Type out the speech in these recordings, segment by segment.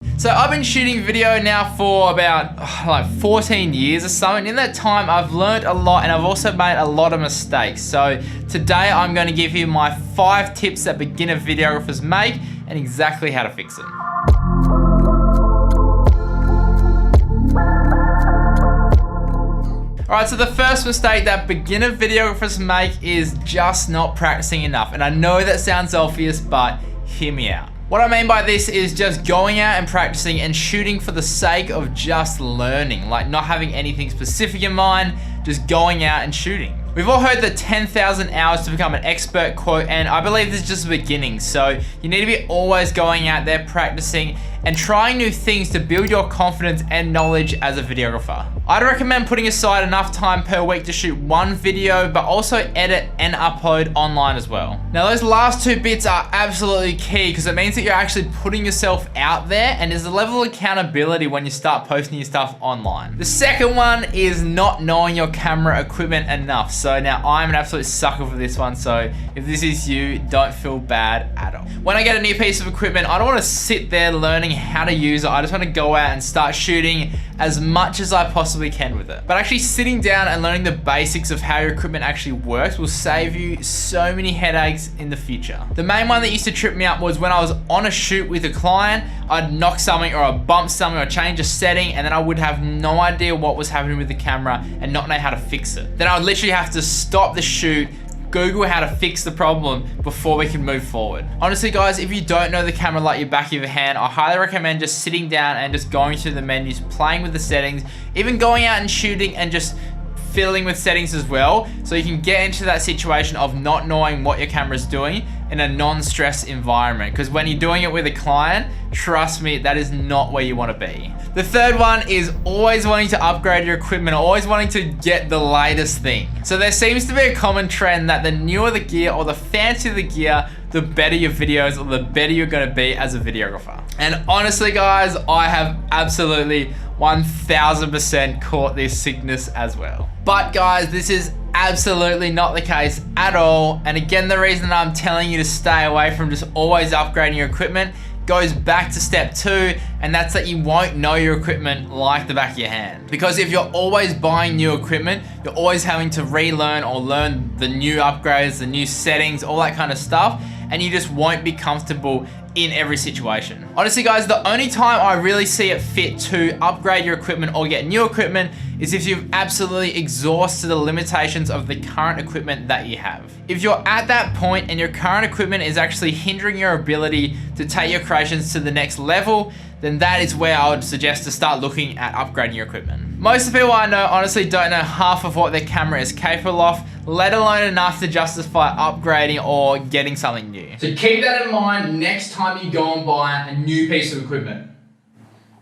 So I've been shooting video now for about like 14 years or something. In that time, I've learned a lot and I've also made a lot of mistakes. So today I'm going to give you my 5 tips that beginner videographers make and exactly how to fix them. Alright, so the first mistake that beginner videographers make is just not practicing enough. And I know that sounds obvious, but hear me out. What I mean by this is just going out and practicing and shooting for the sake of just learning, like not having anything specific in mind, just going out and shooting. We've all heard the 10,000 hours to become an expert quote, and I believe this is just the beginning. So you need to be always going out there practicing and trying new things to build your confidence and knowledge as a videographer. I'd recommend putting aside enough time per week to shoot one video, but also edit and upload online as well. Now those last 2 bits are absolutely key because it means that you're actually putting yourself out there and there's a level of accountability when you start posting your stuff online. The second one is not knowing your camera equipment enough. So now I'm an absolute sucker for this one, so if this is you, don't feel bad at all. When I get a new piece of equipment, I don't want to sit there learning how to use it. I just want to go out and start shooting as much as I possibly can with it. But actually sitting down and learning the basics of how your equipment actually works will save you so many headaches in the future. The main one that used to trip me up was when I was on a shoot with a client, I'd knock something or I'd bump something or change a setting, and then I would have no idea what was happening with the camera and not know how to fix it. Then I would literally have to stop the shoot, Google how to fix the problem before we can move forward. Honestly guys, if you don't know the camera like your back of your hand, I highly recommend just sitting down and just going through the menus, playing with the settings, even going out and shooting and just fiddling with settings as well, so you can get into that situation of not knowing what your camera's doing in a non-stress environment. Because when you're doing it with a client, trust me, that is not where you want to be. The third one is always wanting to upgrade your equipment, always wanting to get the latest thing. So there seems to be a common trend that the newer the gear or the fancier the gear, the better your videos or the better you're going to be as a videographer. And honestly guys, I have absolutely 1000% caught this sickness as well. But guys, this is absolutely not the case at all. And again, the reason I'm telling you to stay away from just always upgrading your equipment goes back to step 2, and that's that you won't know your equipment like the back of your hand. Because if you're always buying new equipment, you're always having to relearn or learn the new upgrades, the new settings, all that kind of stuff, and you just won't be comfortable in every situation. Honestly guys, the only time I really see it fit to upgrade your equipment or get new equipment is if you've absolutely exhausted the limitations of the current equipment that you have. If you're at that point and your current equipment is actually hindering your ability to take your creations to the next level, then that is where I would suggest to start looking at upgrading your equipment. Most of the people I know honestly don't know half of what their camera is capable of, let alone enough to justify upgrading or getting something new. So keep that in mind next time you go and buy a new piece of equipment.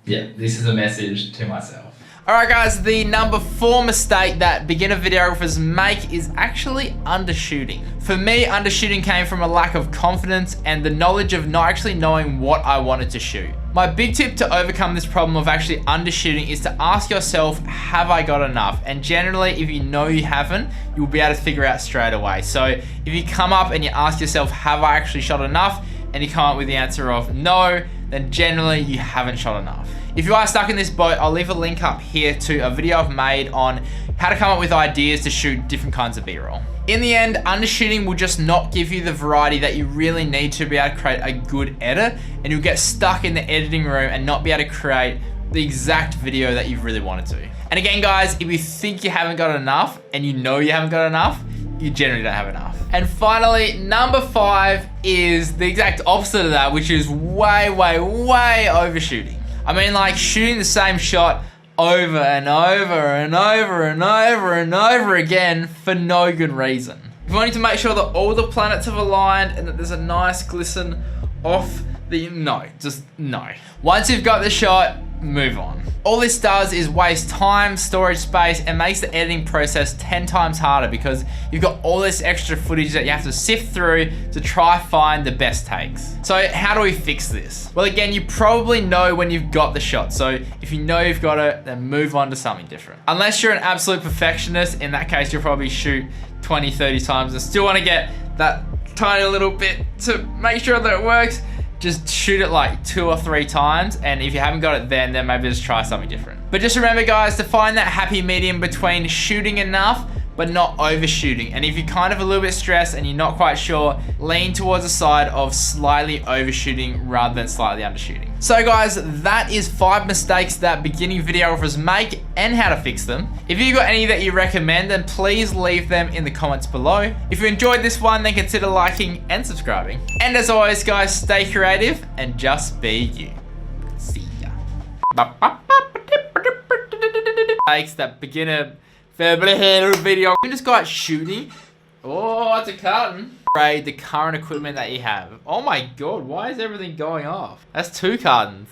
Yeah, this is a message to myself. Alright guys, the number 4 mistake that beginner videographers make is actually undershooting. For me, undershooting came from a lack of confidence and the knowledge of not actually knowing what I wanted to shoot. My big tip to overcome this problem of actually undershooting is to ask yourself, have I got enough? And generally, if you know you haven't, you'll be able to figure out straight away. So if you come up and you ask yourself, have I actually shot enough? And you come up with the answer of no, then generally you haven't shot enough. If you are stuck in this boat, I'll leave a link up here to a video I've made on how to come up with ideas to shoot different kinds of B-roll. In the end, undershooting will just not give you the variety that you really need to be able to create a good edit, and you'll get stuck in the editing room and not be able to create the exact video that you've really wanted to. And again guys, if you think you haven't got enough and you know you haven't got enough, you generally don't have enough. And finally, number 5 is the exact opposite of that, which is way overshooting. I mean, like shooting the same shot over and over and over and over and over again for no good reason. If you want to make sure that all the planets have aligned and that there's a nice glisten off the, no. Once you've got the shot, move on. All this does is waste time, storage space, and makes the editing process 10 times harder because you've got all this extra footage that you have to sift through to try find the best takes. So how do we fix this? Well, again, you probably know when you've got the shot. So if you know you've got it, then move on to something different. Unless you're an absolute perfectionist, in that case, you'll probably shoot 20, 30 times and still want to get that tiny little bit to make sure that it works. just shoot it like 2 or 3 times, and if you haven't got it then maybe just try something different. But just remember guys, to find that happy medium between shooting enough but not overshooting. And if you're kind of a little bit stressed and you're not quite sure, lean towards the side of slightly overshooting rather than slightly undershooting. So guys, that is 5 mistakes that beginning videographers make and how to fix them. If you've got any that you recommend, then please leave them in the comments below. If you enjoyed this one, then consider liking and subscribing. And as always guys, stay creative and just be you. See ya. Mistakes that beginner video. You just got shooting. Oh, it's a carton. Upgrade the current equipment that you have. Oh my god, why is everything going off? That's 2 cartons.